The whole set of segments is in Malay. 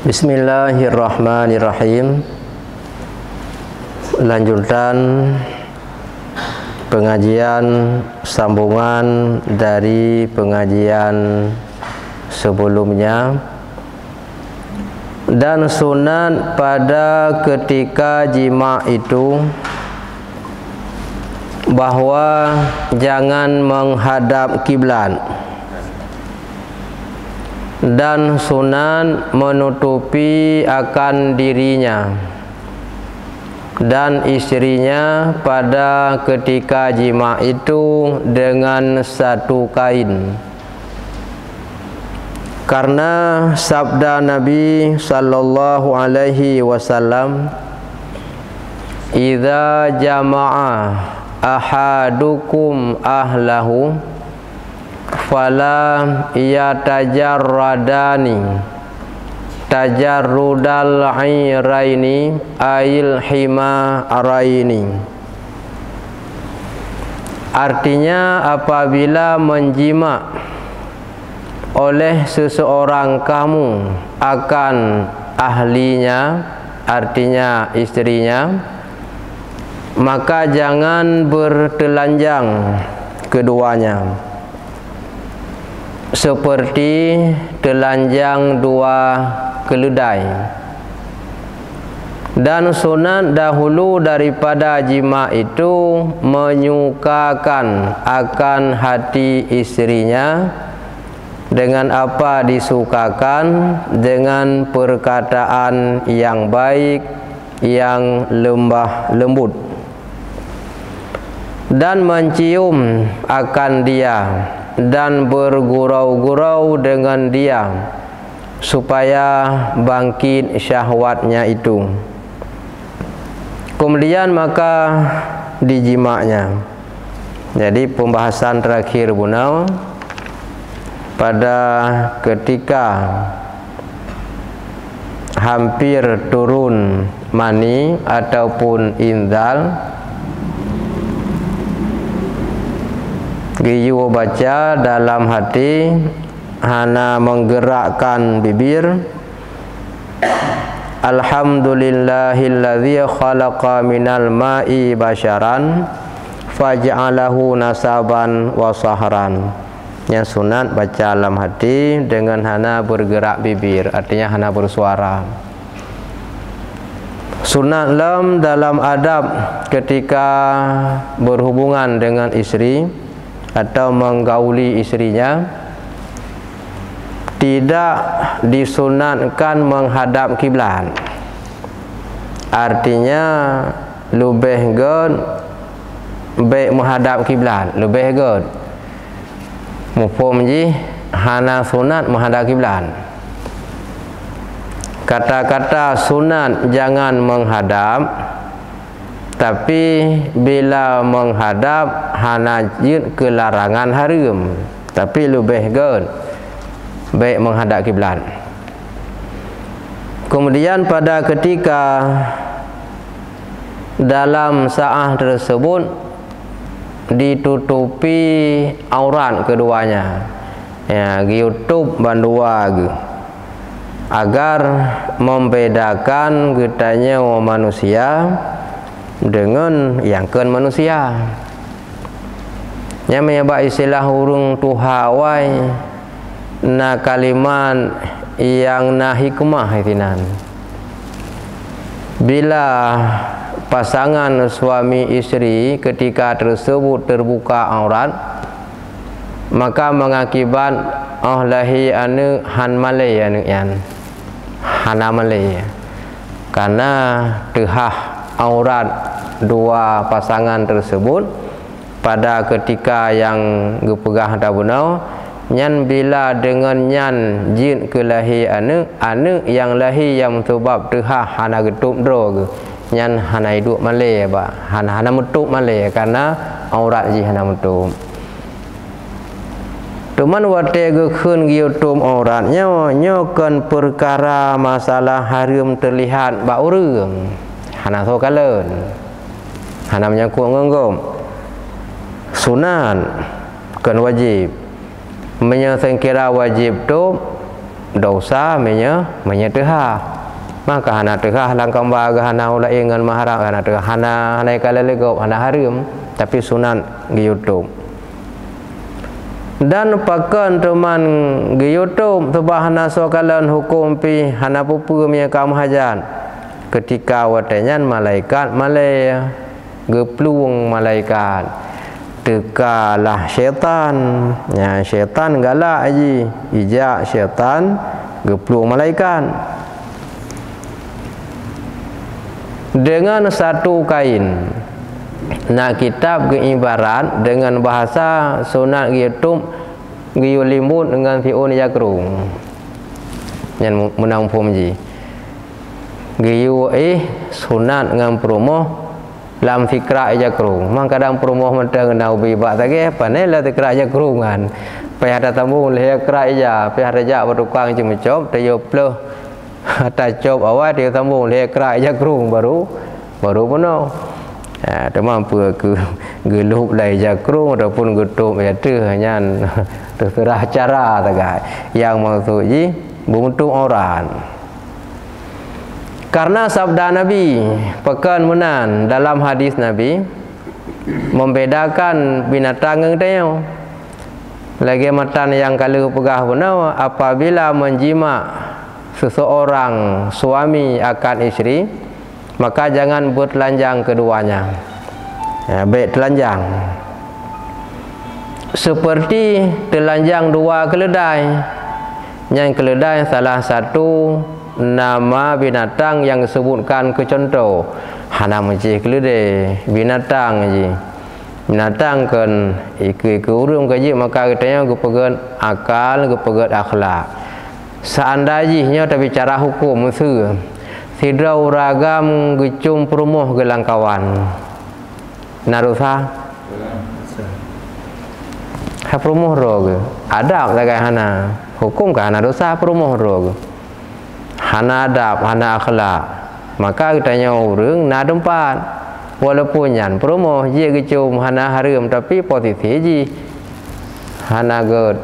Bismillahirrahmanirrahim. Lanjutan pengajian sambungan dari pengajian sebelumnya. Dan sunat pada ketika jima itu bahwa jangan menghadap kiblat, dan sunat menutupi akan dirinya dan istrinya pada ketika jima itu dengan satu kain, karena sabda Nabi sallallahu alaihi wasallam, "Idza jama'a ahadukum ahlahu fala yatajarradani tajarrudal airaini ail hima araini." Artinya, apabila menjima oleh seseorang kamu akan ahlinya, artinya istrinya, maka jangan bertelanjang keduanya seperti telanjang dua keledai. Dan sunat dahulu daripada jima itu menyukakan akan hati istrinya dengan apa disukakan, dengan perkataan yang baik, yang lembut, dan mencium akan dia dan bergurau-gurau dengan dia supaya bangkit syahwatnya itu. Kemudian maka dijimaknya. Jadi pembahasan terakhir Bunau pada ketika hampir turun mani ataupun inzal, Giyu baca dalam hati, hana menggerakkan bibir, Alhamdulillahilladzi khalaqa minal ma'i basyaran faj'alahu nasaban wa sahran. Yang sunat baca dalam hati dengan hana bergerak bibir, artinya hana bersuara. Sunat dalam adab ketika berhubungan dengan istri atau menggauli istrinya, tidak disunatkan menghadap kiblat. Artinya lebih baik menghadap kiblat, lebih mufhum ji, hana sunat menghadap kiblat. Kata-kata sunat jangan menghadap, tapi bila menghadap hana jid ke larangan haram, tapi lebih baik menghadap kiblat. Kemudian pada ketika dalam saat tersebut ditutupi aurat keduanya, ya, YouTube bandua agar membedakan getanya manusia dengan yang kan manusia. Yang menyebab istilah hurung tuhawai na kalimat yang na hikmah hitinan. Bila pasangan suami istri ketika tersebut terbuka aurat, maka mengakibat lahi anu han malay anu yan hana malay, karena tehah aurat dua pasangan tersebut pada ketika yang gepegah dabunau, nyan bila dengan nyan jin ke lahi anu yang lahi yang sebab tehah hana getup dro nyan hana hidup malay ba hana metup malay, karena aurat ji hana metup. Teman wate gekun giutum auratnya nyokan perkara masalah haram terlihat ba urang, hana sokalan, hana menyangkut ngonggom. Sunat kan wajib, menyangkira wajib tu dosa menya tehah maka hana tehah langkang baga hana ulai ngan mahara hana tehah hana kala legop hana harim tapi sunan di YouTube dan pakan teman di YouTube tebah hana sokalan hukum pi hana pupu mia kam hajan ketika watenyan malaikat malaya gepluung malaikat tekalah syaitan ya syaitan galak aji ijak syaitan gepluung malaikat dengan satu kain nak kitab ibarat dengan bahasa sunat gitu giyu limut dengan fiun jakrung yang menang pumji giyu sunat dengan promo lam fikra jakrung mang kadang promo mentang nau bibak tadi panela fikra jakrungan payah datamu leh kra ija payah raja bertukang cemecop tayo pleh ata cop awal dia tamu leh kra jakrung baru penuh teman apa ke gelup lai jakrung ataupun getup ya tu hanya terserah cara tagai yang maksud ji bentuk orang karena sabda Nabi pekan menan dalam hadis Nabi membedakan binatang yang tayau lagi matan yang kalau pegah benar apabila menjima seseorang suami akan istri maka jangan bertelanjang keduanya baik telanjang seperti telanjang dua keledai yang keledai salah satu nama binatang yang disebutkan ke contoh hana menci keledai binatang kan iku urung kaji maka katanya gepegat akal gepegat akhlak seandainya tapi cara hukum musuh sidrau ragam gecum perumuh gelang kawan narusa ha perumuh rog adab lagai hana hukum ka hana dosa perumuh rog hana adab hana akhlak maka katanya urang na tempat walaupun yan promo je gecum hana harum tapi posisi ji hana god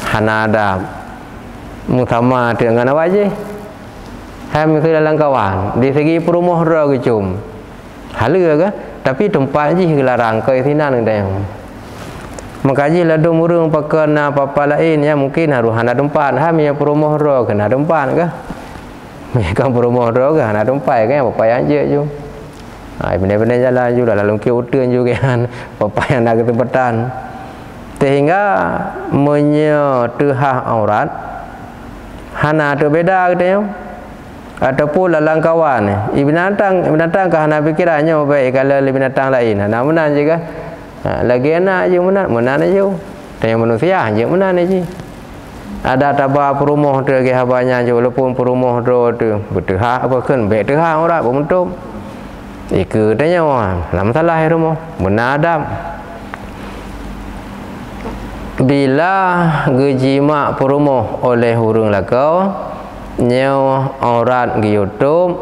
hana adab mutama dengan apa je ham itu dalam kawan di segi promo ro gecum halua ke tapi tempat ji gelarang ke sinan ndang maka ji ladum urang pakan apa lain ya mungkin harus hana tempat ham ya promo ro kena tempat ke mereka promo ro ke hana tempat ke apa yang je ju benar-benar jalan juga dalam keutun juga kan apa yang nak ketempatan sehingga menyetehah aurat hana terbeda katanya ataupun lalang kawan binatang ke hana pikirannya baik kalau binatang lain hana menan juga lagi anak je menan aja tanya manusia je menan aja ada tabah perumuh tu lagi habanya je walaupun perumuh tu betehah apa kan baik tehah aurat berbentuk iku tanya lama salah ya rumah menadam bila gejima perumuh oleh hurung lakau nyaw aurat di YouTube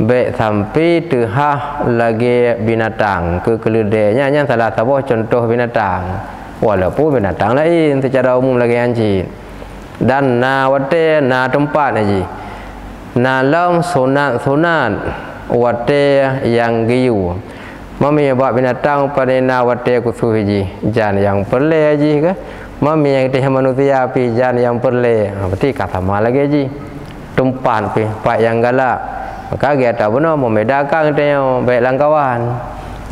baik sampai tehah lagi binatang ke keledainya yang salah satu contoh binatang walaupun binatang lain secara umum lagi anjing dan na wate na tempat aja na lam sunat wate yang giyu mami buat binatang pada na wate kusuh ji jan yang perle ji ke mami yang teh manusia pi jan yang perle berarti kata sama lagi ji tempat pi pak yang galak maka kita benar membedakan tanya baik langkawan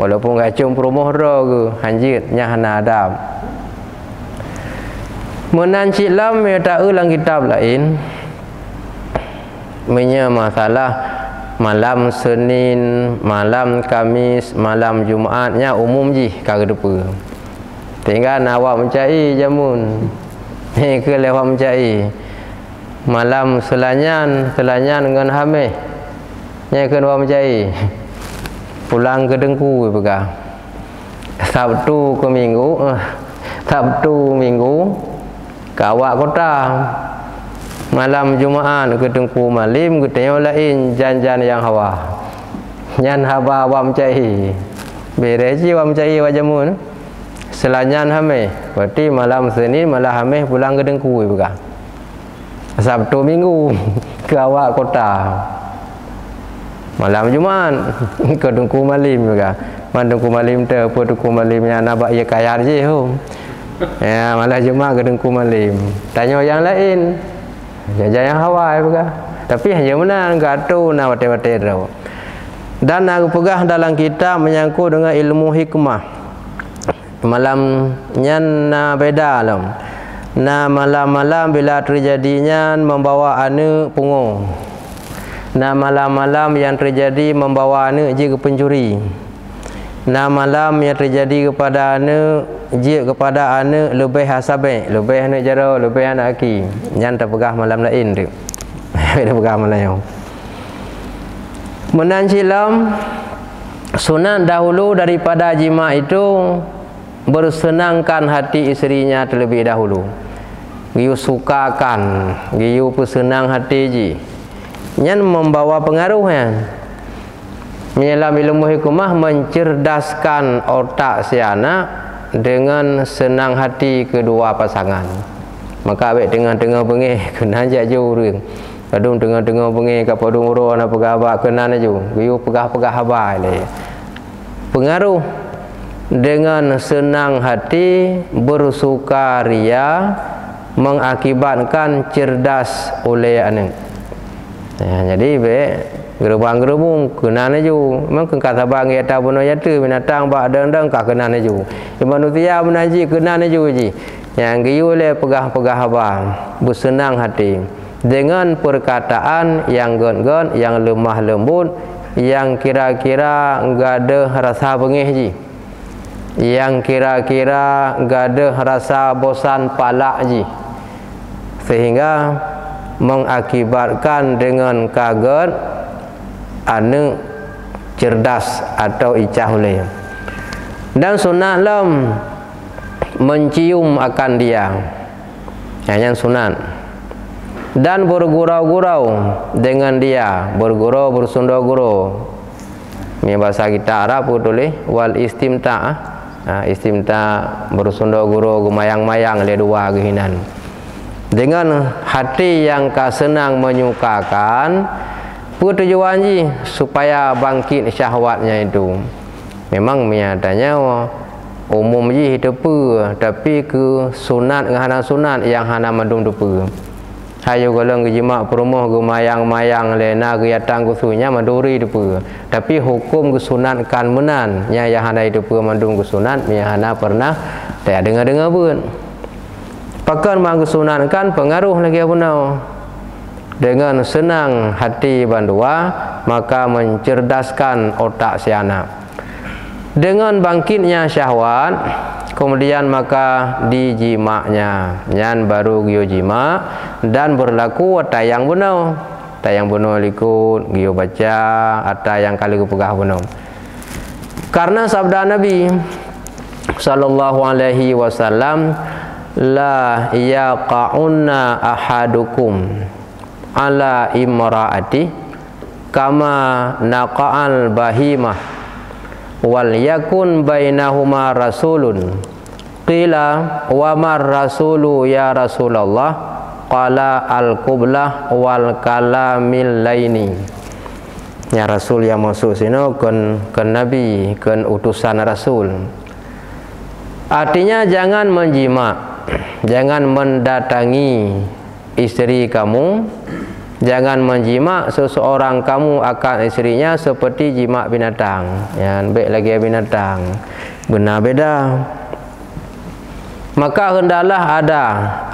walaupun gak cum promoh ro ke hanjit nya hana adab menancik lam ya tak ulang kitab lain menya masalah malam Senin, malam Kamis, malam Jumaatnya umum ji kara depa. Tinggal awak mencari jamun. Ni ke lewat mencari. Malam selanyan dengan hamil. Nya ke awak mencari. Pulang ke Dengku pegang. Sabtu ke Minggu, Sabtu Minggu ke awak kota. Malam Jumaat ke Tengku Malim ke tanya lain jan-jan yang hawa nyan haba wam cai bereji wam cai wajamun selanyan hame berarti malam Senin malam hame pulang ke Tengku juga Sabtu Minggu ke awak kota. Malam Jumaat ke Tungku Malim juga. Man Tungku Malim tu apa Tungku Malimnya nak buat ia kaya je hom. Ya, malam Jumaat ke Tungku Malim. Tanya yang lain. Jangan Hawaii juga. Tapi hanya menang gato na wate-wate dah. Dan aku pegah dalam kitab menyangkut dengan ilmu hikmah. Malamnya na beda lam. Na malam-malam bila terjadinya membawa anak pungung. Na malam-malam yang terjadi membawa anak je ke pencuri. Na malam yang terjadi kepada anak je kepada anak lebih hasabe, lebih anak jara, lebih anak aki. Yang terpegah malam lain tu. Dia pegang malam yang. Menancilam sunat dahulu daripada jima itu bersenangkan hati isterinya terlebih dahulu. Giu sukakan, giu bersenang hati ji. Yang membawa pengaruhnya. Menyelam ilmu hikmah mencerdaskan otak si anak dengan senang hati kedua pasangan. Maka abek tengah-tengah bengih kena ajak je orang. Kadang tengah-tengah bengih kat padung urang nak pegawak kena je. Giu pegah-pegah habai le. Pengaruh dengan senang hati bersukaria mengakibatkan cerdas oleh anak. Ya, jadi baik gerubang-gerubung kena ju. Memang kata bang ya tahu benda jatuh binatang bak dang-dang kah kena ju. Manusia menaji kena ju ji. Yang giu le pegah-pegah abang bersenang hati dengan perkataan yang gon-gon, yang lemah lembut, yang kira-kira enggak ada rasa bengih ji. Yang kira-kira enggak ada rasa bosan palak ji. Sehingga mengakibatkan dengan kaget anak cerdas atau icah oleh. Dan sunat lam mencium akan dia. Yang sunat. Dan bergurau-gurau dengan dia, bergurau bersundau-gurau. Ini bahasa kita Arab tulis wal istimta. Istimta bersundau-gurau gumayang-mayang le dua kehinan. Dengan hati yang senang menyukakan, tujuan ji supaya bangkit syahwatnya itu. Memang nyatanya umum ji hidup, tapi ke sunat dengan hana sunat yang hana mandung depa. Hayo kalau ngejima perumah gumayang-mayang lena kegiatan kusunya manduri depa. Tapi hukum kesunatkan menan yang hana hidup mandung kesunat, yang hana pernah tak dengar-dengar pun. Pakan mengsunatkan pengaruh lagi benar. Dengan senang hati bandua, maka mencerdaskan otak si anak. Dengan bangkitnya syahwat, kemudian maka dijimaknya. Yang baru giyo jima dan berlaku tayang benar. Tayang benar likut giyo baca atau yang kali kupegah benar. Karena sabda Nabi sallallahu alaihi wasallam, la yaqa'unna ahadukum ala imra'ati kama naqa'al bahimah wal yakun bainahuma rasulun. Qila wa mar rasulu ya Rasulullah? Qala al-qublah wal kalamil laini. Ya Rasul yang maksud sini kan Nabi, kan utusan Rasul. Artinya jangan menjima, jangan mendatangi isteri kamu, jangan menjima seseorang kamu akan istrinya seperti jima binatang. Yang baik lagi binatang, benar beda. Maka hendaklah ada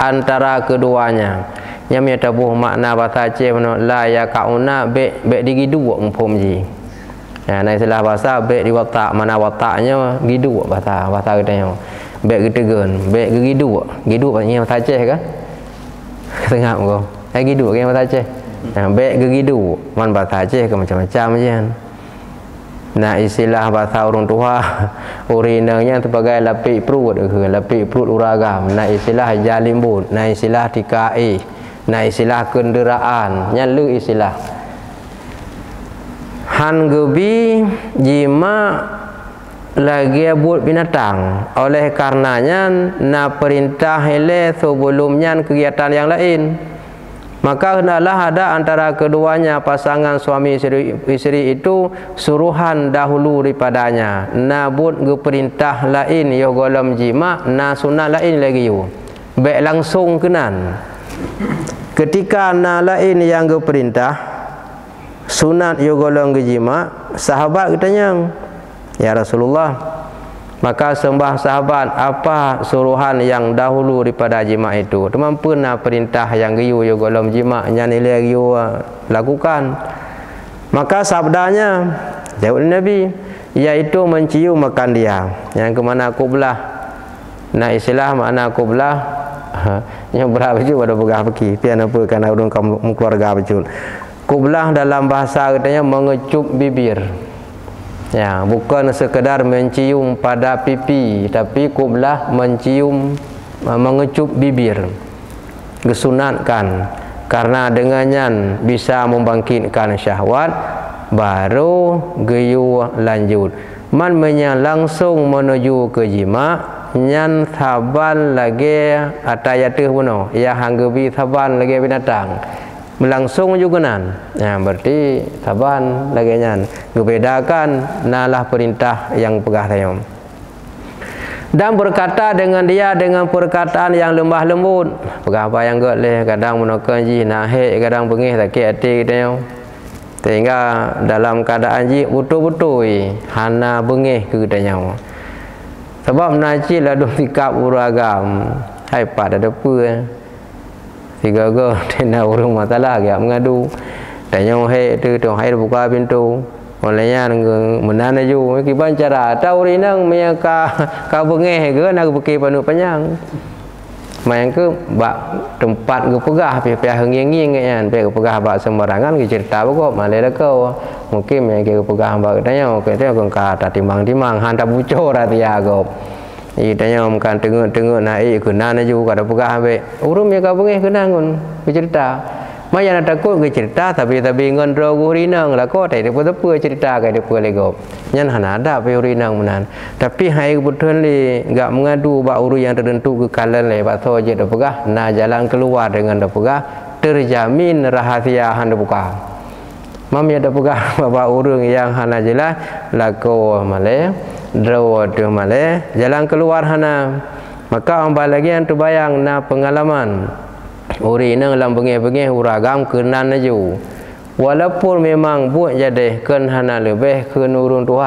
antara keduanya. Yang menyatabuh makna bahasa Aceh la ya kauna baik digidu umpum ji. Ya, nah istilah bahasa baik di watak, mana wataknya gidu bahasa katanya. Baik getegan, baik gidu. Gidu maknanya bahasa Aceh kan? Tengah kau. Gidu kan bahasa Aceh. Nah, baik gidu. Man bahasa Aceh ke macam-macam je kan. Nah, istilah bahasa orang tua urinanya sebagai lapik perut ke, lapik perut uragam. Nah, istilah jalimbut, nah istilah tikai. Nah, istilah kenderaan, nyalu istilah. Han gebi jima lagi buat binatang. Oleh karenanya na perintah hele sebelumnya kegiatan yang lain. maka hendaklah ada antara keduanya pasangan suami isteri itu suruhan dahulu daripadanya, nabut ge perintah lain yo golom jima, na sunat lain lagi yo baik langsung kenan. Ketika na lain yang ge perintah sunat yo golong ge jima, sahabat katanya, ya Rasulullah, maka sembah sahabat apa suruhan yang dahulu daripada jima itu? Teman pernah perintah yang giyu yo golom jima yang nilai giyu lakukan. Maka sabdanya jawab Nabi, yaitu mencium makan dia. Yang kemana kublah? Nah istilah makna kublah yang berapa juga pada pegah pergi. Pian apa kerana urung kamu keluarga betul. Kublah dalam bahasa katanya mengecup bibir. Ya, bukan sekedar mencium pada pipi, tapi kublah mencium, mengecup bibir. Disunatkan karena dengannya bisa membangkitkan syahwat, baru geyu lanjut. Man langsung menuju ke jima, nyan thaban lagi atayatuh puno, ya hanggebi thaban lagi binatang. Melangsung juga nan, ya, berarti taban lagi nyan. Bedakan nalah perintah yang pegah tayom. Dan berkata dengan dia dengan perkataan yang lembah lembut. Pegah apa yang goleh kadang menakan ji nahe, kadang bengih sakit hati tayom. Sehingga dalam keadaan ji betul-betul hana bengih ke tayom. Sebab najis lah duk sikap uragam. Hai pada depa. Tiga go tena urung masalah agak mengadu. Tanya he tu hai buka pintu. Olehnya menana ju kiban cara tahu rinang me ka bengeh ke nak pergi panu panjang. Main ke bak tempat ke pegah pihak henging-henging kan pihak pegah bak sembarangan ke cerita pokok malai dah kau. Mungkin me ke pegah bak tanya ke tanya kau kata timbang-timbang hantar bucor dia kau. Tanya kan tengok naik kenan aja kada pegah ambek urung ya ka bengeh kenan kun bercerita maya nak takut ke cerita tapi ngendro ku rinang lah ko tai depa cerita ke depa lego nyan hana ada pe rinang menan tapi hai betul li enggak mengadu bak uru yang tertentu ke kalan le bak so je dah pegah na jalan keluar dengan dah pegah terjamin rahasia handa buka mam ya dah pegah bak urung yang hana jelas lako male draw tu male jalan keluar hana maka ambal lagi yang terbayang na pengalaman uri nang lam bengeh-bengeh uragam kenan aju walaupun memang buat jadi ken hana lebih ke nurun Tuhan